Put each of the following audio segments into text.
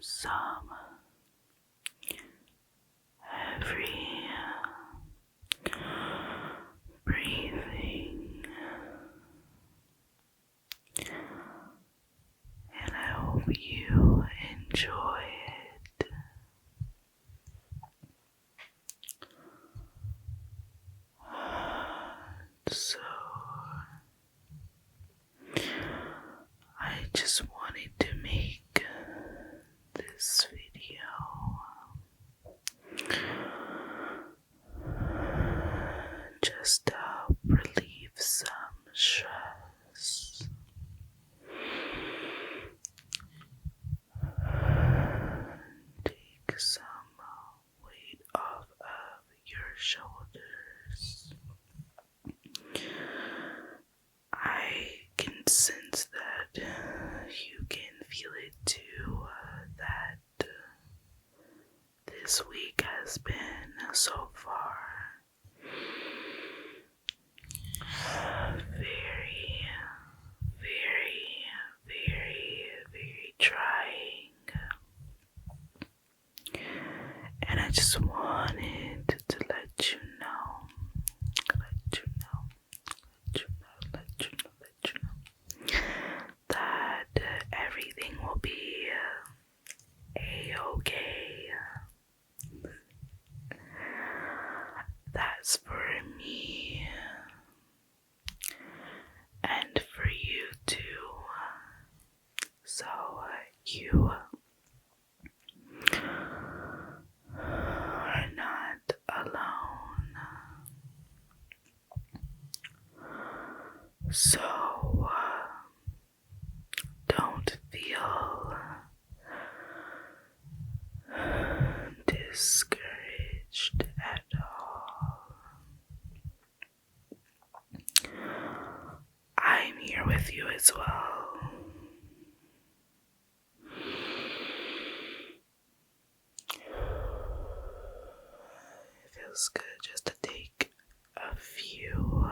some heavy breathing, and I hope you enjoy it. So, I just wanted to make this video just to help relieve some stress. Take some weight off of your shoulders. I can sense that you can feel it too, that this week has been so far very, very, very, very trying. And I just wanted to let you know, that everything will be a-okay. That's for me and for you too. So you are not alone. So don't feel discouraged at all. I'm here with you as well. It feels good just to take a few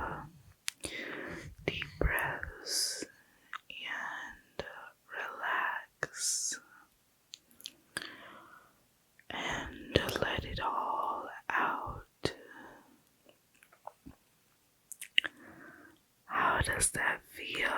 deep breaths and relax and let it all out. How does that feel?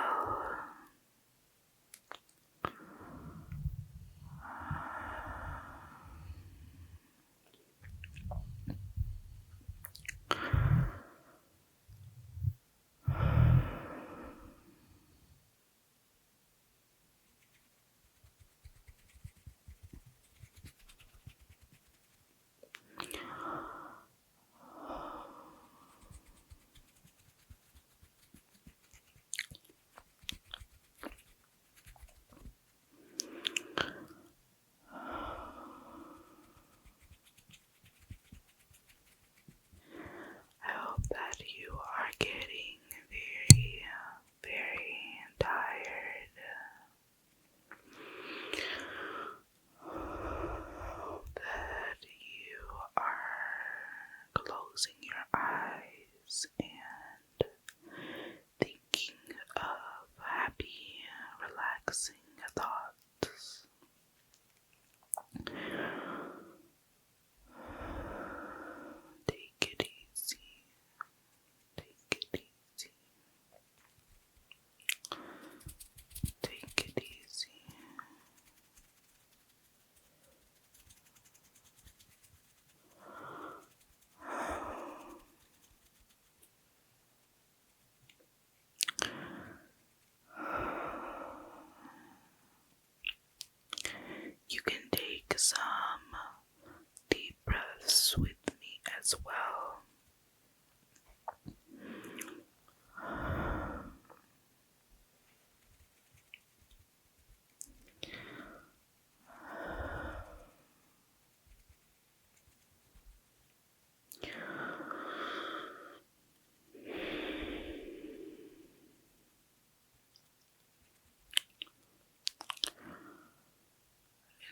I hope that you are getting very, very tired. Hope that you are closing your eyes and thinking of happy, relaxing thoughts. Take it easy. Take it easy. Take it easy. You can take some deep breaths with me as well.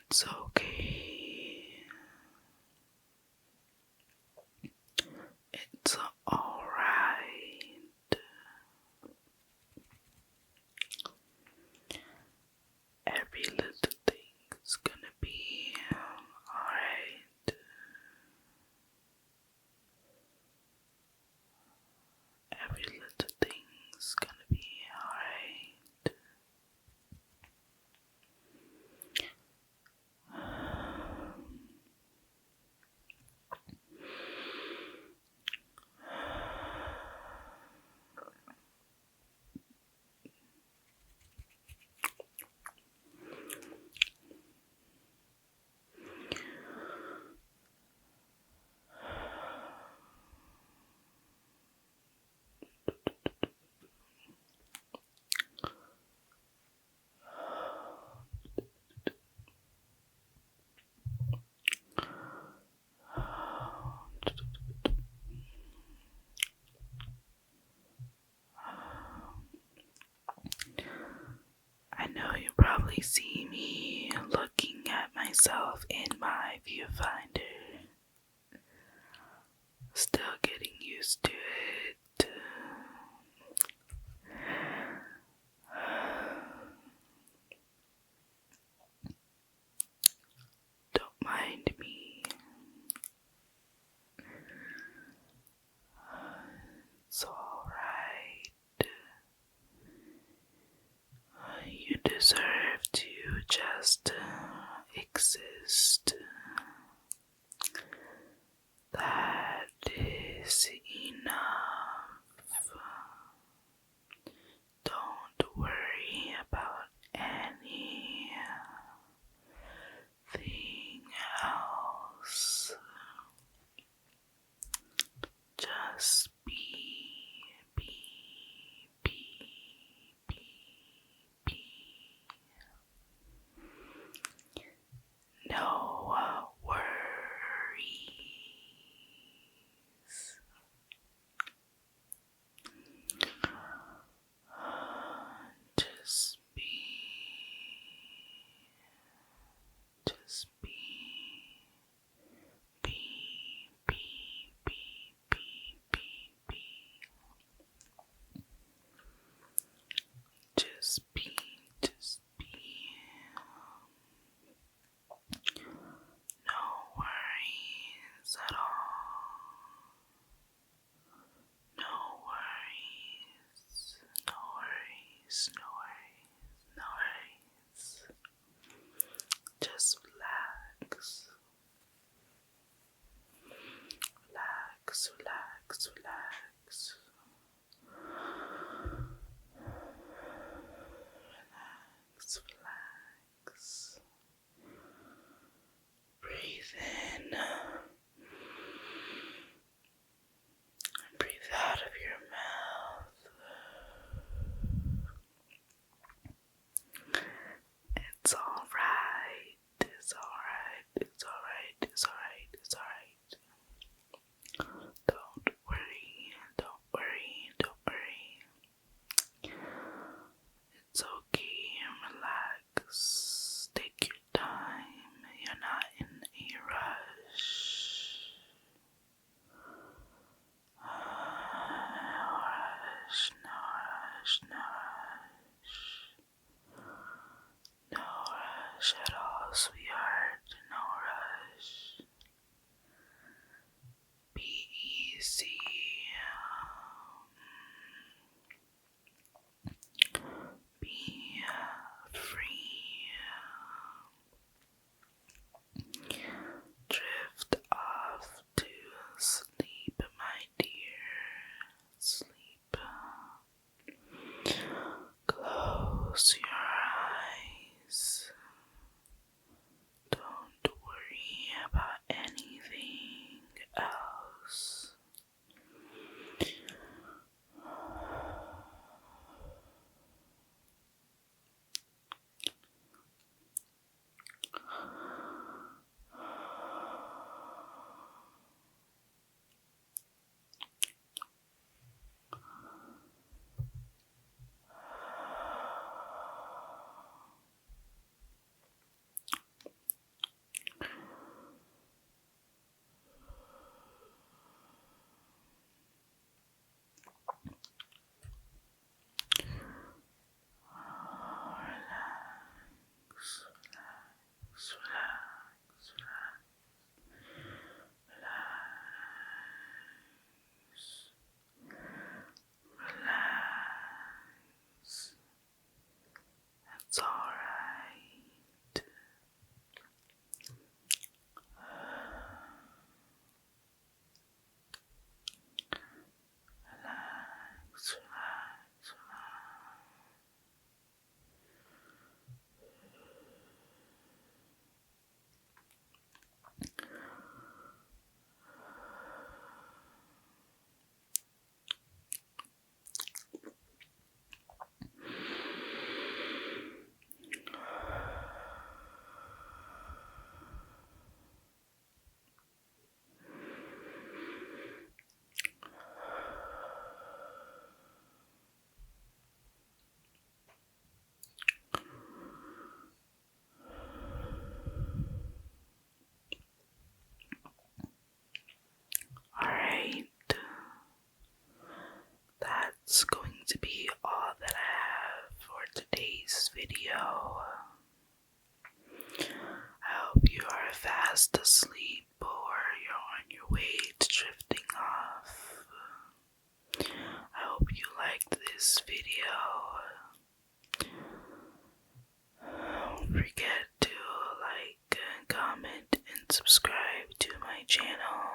It's okay. It's alright. Every little thing is gonna be see me looking at myself in my viewfinder. Still getting used to it. Don't mind me. It's alright. You deserve to just exist. That is enough. Don't worry about anything else. Just be, be, be, be, be. No worries. Just be. Just be. Be, be, be, be, be, be. Just be, just be. No worries at all. No worries. No worries. No worries. No worries. Just relax. Relax, relax, relax. Relax, relax. Breathe in. Breathe out of your mouth. It's alright. It's alright. It's alright. It's alright. It's alright. Don't worry. fast asleep or you're on your way to drifting off. I hope you liked this video. Don't forget to like, comment, and subscribe to my channel.